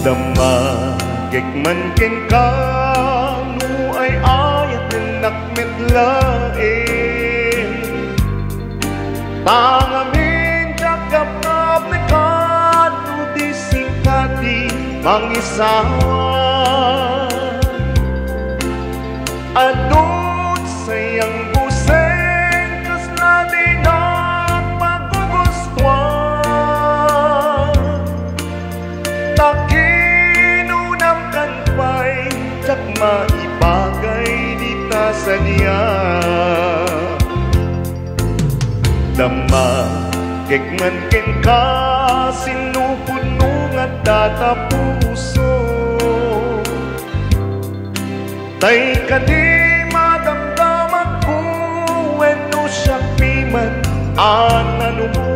Damagig man ken ka no ay ayat nakmet lain tangamin jakap ni kanu di singkati mangisawa adut sayang buseng kas natin at paggugustuhan takinunam kan pa'y jak maibagay dita sa niya damagig man ken ka sinupod nung at tatapuso tay kadi madamdaman ko weno siya piman anano mo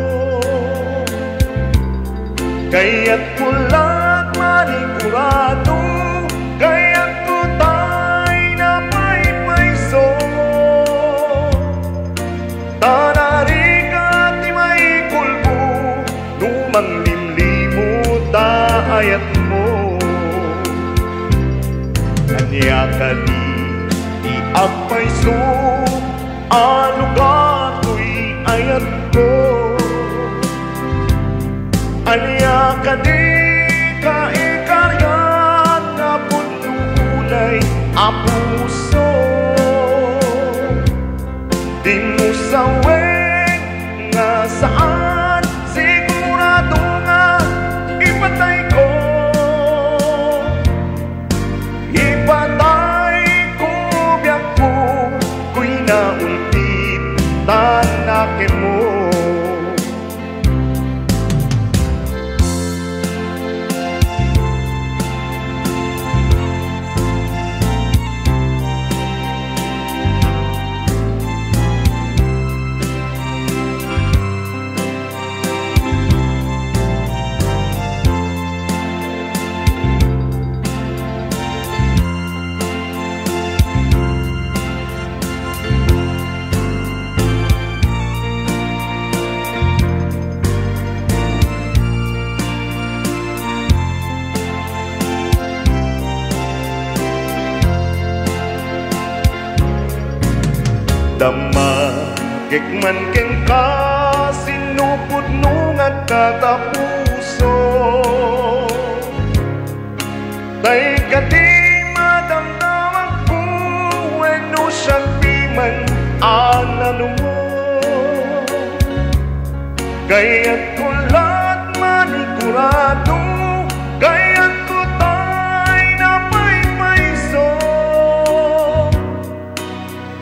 kaya't kulat manigurado kaya't kutay na may paiso tanarika ti may kulbo numang limlimot ayat mo kanya kadi di apaiso ano ka to'y ayat ko anya kadi kaikaryan nga punulay apuso di mo saweng nga saan sigurado nga ipatay ko biyak ko ko'y naulpit tanakin mo damagig man ken ka sinupod nung at tatapuso tay kadi madamdaman ko weno siya piman anano mo kaya't kulat manigurado kaya't kutay na may paiso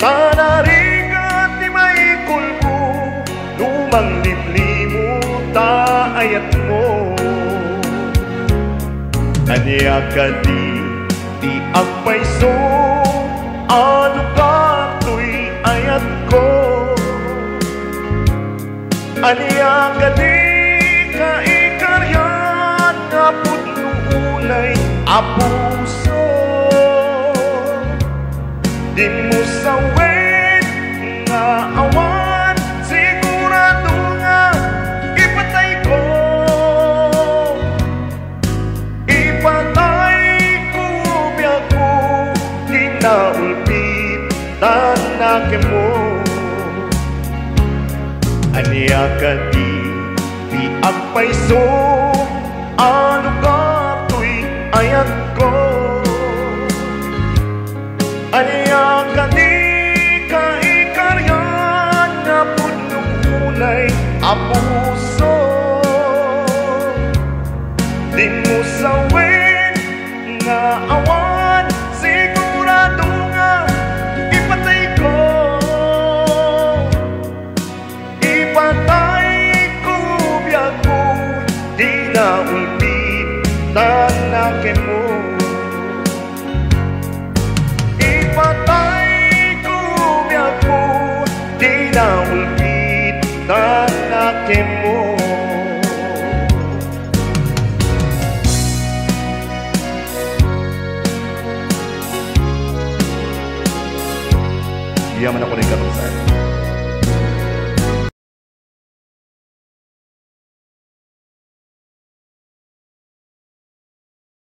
tanarika ti may kulbo lumang limlimot ayat mo anya kadi di agpaiso ano ka to'y ayat ko anya kadi kaikaryan nga pudlulay apuso di mo sawit nga awan sigurado nga ipatay ko biyak ko di naulpit tanakin mo anya kadi di agpaiso ano ka to'y ayat ko anya kadi kaikaryan nga pudlulay apuso di mo sawin nga awan sigurado nga ipatay ko biyak ko di naulpit tanakin mo biyak ko di naulpit tanakin mo yaman ako rin karusan